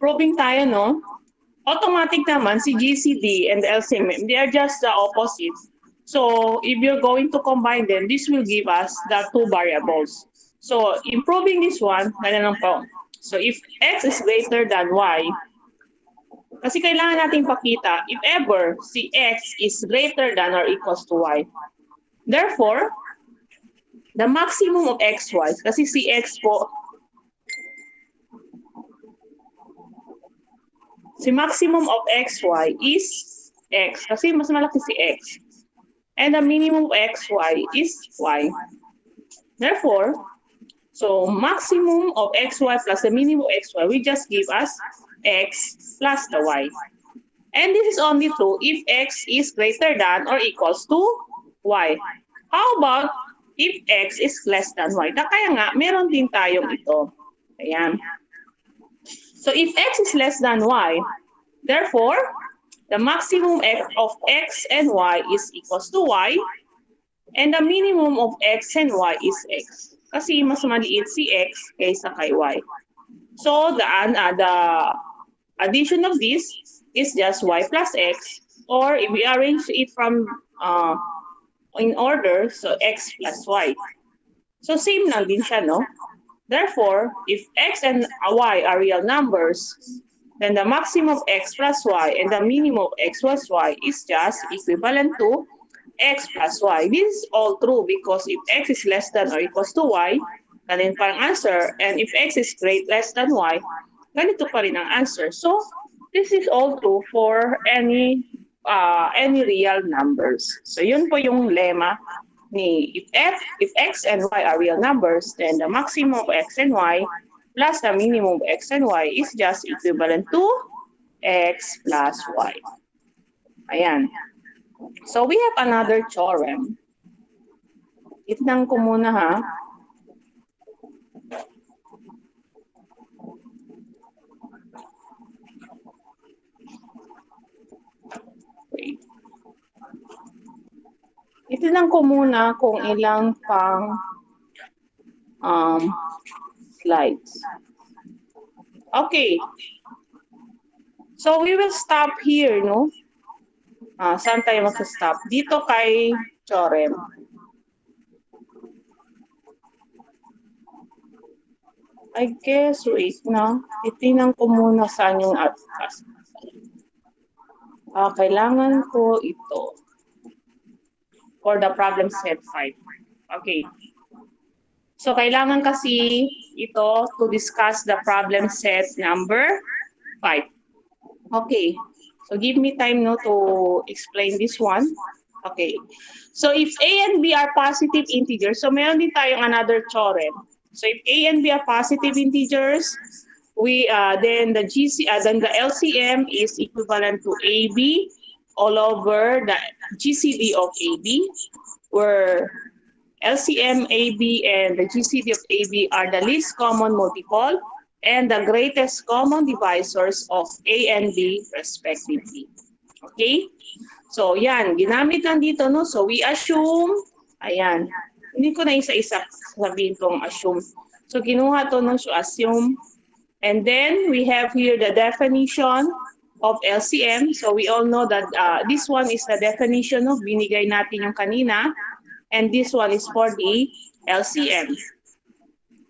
S3: proving tayo, no? Automatic naman, si GCD and the LCM, they are just the opposites. So, if you're going to combine them, this will give us the two variables. So, improving this one, ganun lang po. So, if x is greater than y, kasi kailangan natin pakita if ever si x is greater than or equals to y. Therefore, the maximum of xy, kasi si x po, si maximum of xy is x, kasi mas malaki si x. And the minimum of xy is y. Therefore, so maximum of xy plus the minimum of xy will just give us x plus the y. And this is only true if x is greater than or equals to y. How about if x is less than y? Kaya nga, meron din tayong ito. Ayan. So if x is less than y, therefore, the maximum of x and y is equals to y, and the minimum of x and y is x. Kasi mas maliit si x kaysa kay y. So the addition of this is just y plus x, or if we arrange it from in order, so x plus y. So same lang din siya, no? Therefore, if x and y are real numbers, then the maximum of x plus y and the minimum of x plus y is just equivalent to x plus y. This is all true because if x is less than or equals to y, ganun pa ang answer. And if x is less than y, ganito pa rin ang answer. So, this is all true for any real numbers. So, yun po yung lemma ni if x and y are real numbers, then the maximum of x and y plus the minimum of x and y is just equivalent to x plus y. Ayan. So we have another theorem. Itnang ko muna, ha. Wait. Itnang ko muna kung ilang pang slides. Okay. So we will stop here, no? Saan tayo mag-stop? Dito kay theorem. I guess, wait na. Itinan ko muna saan yung atlas. Kailangan ko ito. For the problem set 5. Okay. So, kailangan kasi ito to discuss the problem set number 5. Okay. So, give me time, no, to explain this one. Okay. So, if a and b are positive integers, so meron din tayong another theorem. So, if a and b are positive integers, then the LCM is equivalent to AB all over the GCD of AB, where LCM, AB, and the GCD of AB are the least common multiple and the greatest common divisors of A and B respectively. Okay? So, yan. Ginamit lang dito, no? So, we assume, ayan. Hindi ko na isa-isa sabihin itong assume. So, kinuha to, no? So, assume. And then, we have here the definition of LCM. So, we all know that this one is the definition of binigay natin yung kanina. And this one is for the LCM.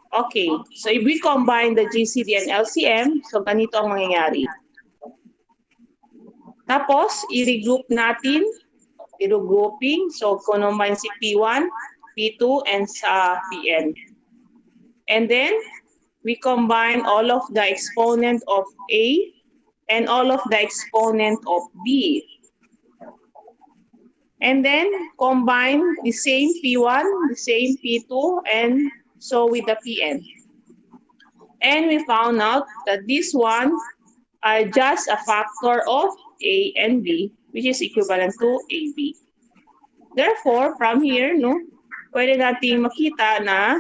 S3: Okay, so if we combine the GCD and LCM, so ganito ang mangyayari. Tapos, i-regroup natin, i-regrouping, so combine si P1, P2, and sa Pn. And then, we combine all of the exponent of A and all of the exponent of B. And then, combine the same P1, the same P2, and so with the Pn. And we found out that this one are just a factor of A and B, which is equivalent to AB. Therefore, from here, no, pwede nating makita na,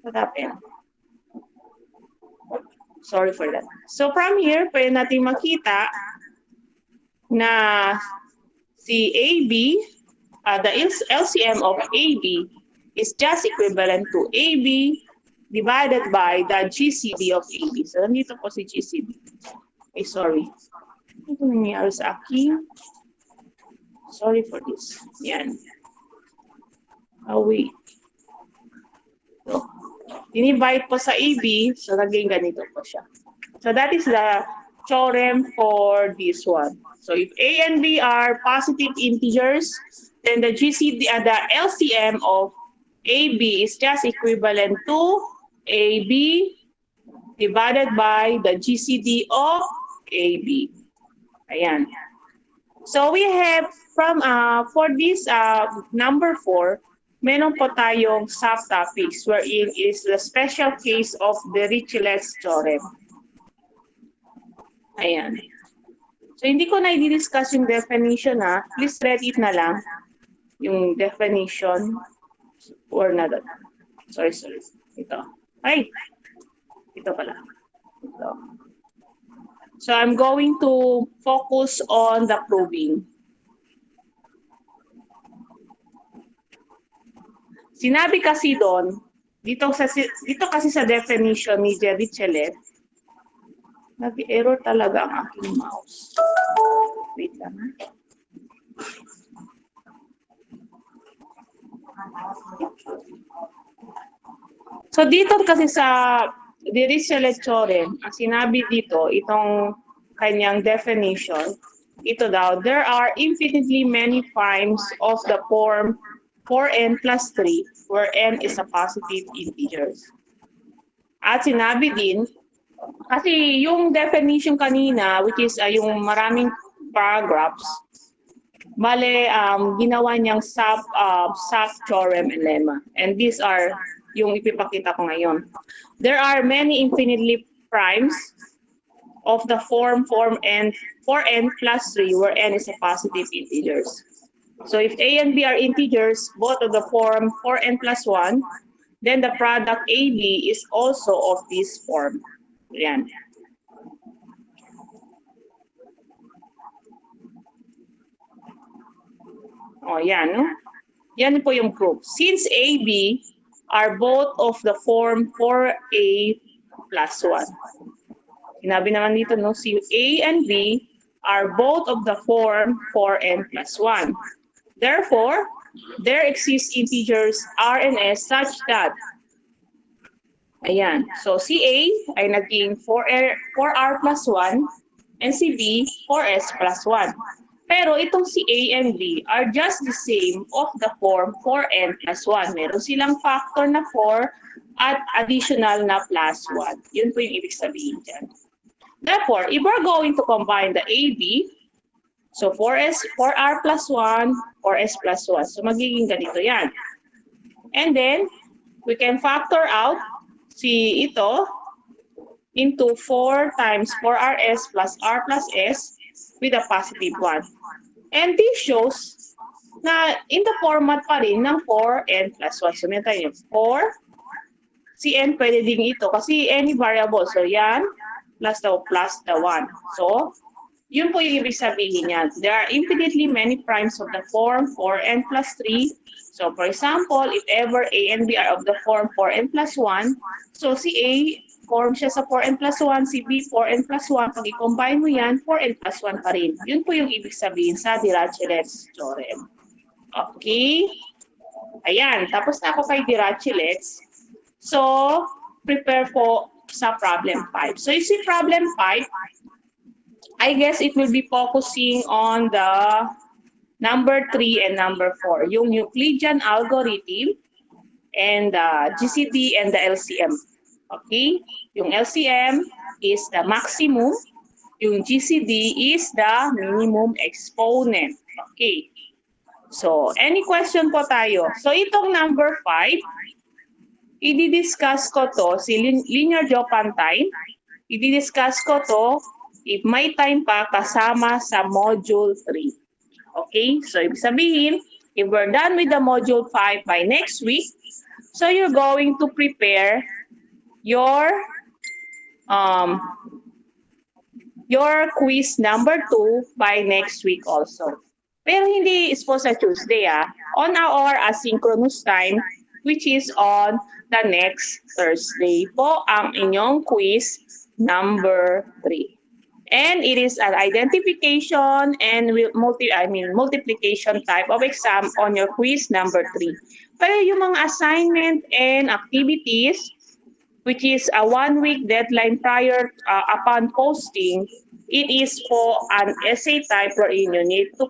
S3: what happened? Sorry for that. So from here, pwede nating makita na si AB, the LCM of AB is just equivalent to AB divided by the GCD of AB. So, nandito po si GCD. Ay, sorry. Ano nangyari sa akin? Sorry for this. Yan. Oh, wait. So, dinivide po sa AB, so naging ganito po siya. So that is the theorem for this one. So if A and B are positive integers, then the GCD, the LCM of AB is just equivalent to AB divided by the GCD of AB. Ayan. So we have from for this number 4, meron po tayong subtopics wherein is the special case of the Dirichlet's theorem. Ayan. So hindi ko na i-discuss yung definition ha. Please read it na lang. Yung definition or na doon. Sorry. Ito. Ay! Ito pala. Ito. So I'm going to focus on the proving. Sinabi kasi doon, dito kasi sa definition ni Dirichlet, nag-error talaga ang aking mouse. Wait lang ha. So dito kasi sa Dirichlet theorem, ang sinabi dito, itong kanyang definition, ito daw, there are infinitely many primes of the form 4n plus 3, where n is a positive integer. At sinabi din, kasi yung definition kanina, which is yung maraming paragraphs, bale, ginawa niyang sub-theorem and lemma. And these are yung ipipakita ko ngayon. There are many infinitely primes of the form 4n plus 3, where n is a positive integers. So if A and B are integers, both of the form 4n plus 1, then the product AB is also of this form. Yan. O, yan, no? Yan po yung proof. Since AB are both of the form 4A plus 1. Sinabi naman dito, no? Si A and B are both of the form 4n plus 1. Therefore, there exist integers R and S such that, ayan, so si A ay naging 4R plus 1 and si B 4S plus 1. Pero itong si A and B are just the same of the form 4n plus 1. Meron silang factor na 4 at additional na plus 1. Yun po yung ibig sabihin dyan. Therefore, if we're going to combine the AB, so 4R plus 1, 4S plus 1. So magiging ganito yan. And then, we can factor out si ito into 4 times 4RS plus R plus S with a positive 1. And this shows na in the format pa rin ng 4n plus 1. So, meron tayo 4. Si n pwede din ito kasi any variable. So, yan plus the 1. So, yun po yung ibig sabihin niyan. There are infinitely many primes of the form 4n plus 3. So, for example, if ever A and B are of the form 4n plus 1, so si A, form siya sa 4n plus 1, si B, 4n plus 1. Pag i-combine mo yan, 4n plus 1 pa rin. Yun po yung ibig sabihin sa Dirichlet's theorem. Okay? Ayan, tapos na ako kay Dirichlet's. So, prepare po sa problem 5. So, you see problem 5, I guess it will be focusing on the number 3 and number 4, yung Euclidean algorithm and the GCD and the LCM. Okay? Yung LCM is the maximum, yung GCD is the minimum exponent. Okay. So, any question po tayo? So, itong number 5, i-discuss ko to, si linear Diophantine, i-discuss ko to if may time pa kasama sa module 3. Okay? So, ibig sabihin, if we're done with the module 5 by next week, so you're going to prepare your your quiz number 2 by next week also. Pero hindi supposed sa Tuesday on our asynchronous time, which is on the next Thursday po ang inyong quiz number 3. And it is an identification and multiplication type of exam on your quiz number 3. Pero yung mga assignment and activities, which is a 1 week deadline prior upon posting, it is for an essay type wherein you need to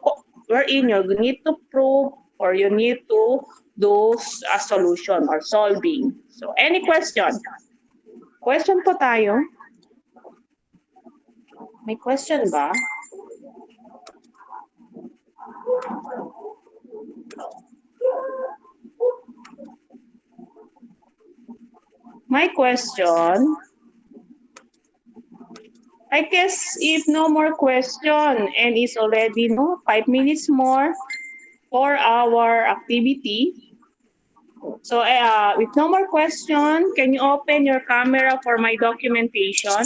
S3: prove or you need to do a solution or solving. So, any question? Question po tayo? May question ba? My question, I guess if no more question and it's already 5 minutes more for our activity. So with no more question, can you open your camera for my documentation?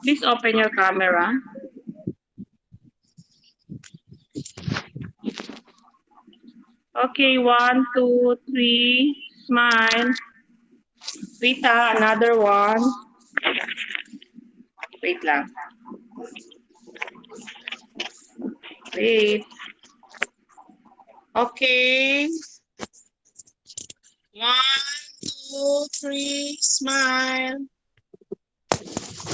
S3: Please open your camera. Okay, 1, 2, 3, smile. Rita, another one. Wait lang. Wait. Okay. 1, 2, 3, smile.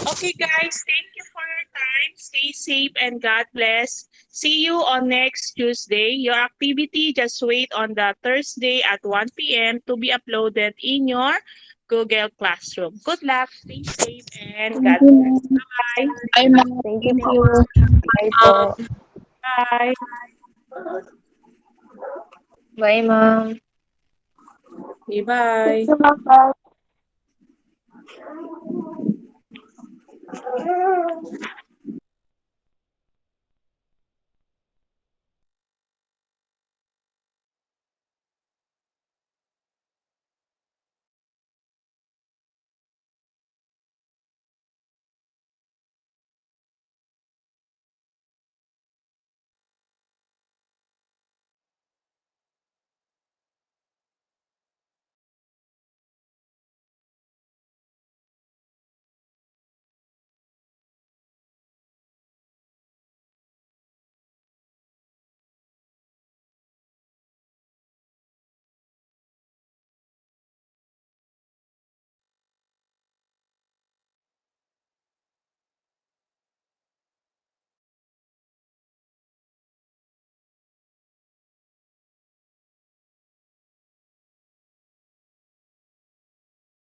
S3: Okay, guys, thank you for your time. Stay safe and God bless. See you on next Tuesday. Your activity, just wait on the Thursday at 1 p.m. to be uploaded in your Google Classroom. Good luck, stay safe, and God bless. Bye.
S2: Bye, ma'am.
S1: Thank you
S2: Thank
S1: po.
S2: you.
S1: Bye po.
S3: Bye.
S1: Bye, ma'am.
S3: Bye.
S1: Thank you, ma'am. Bye.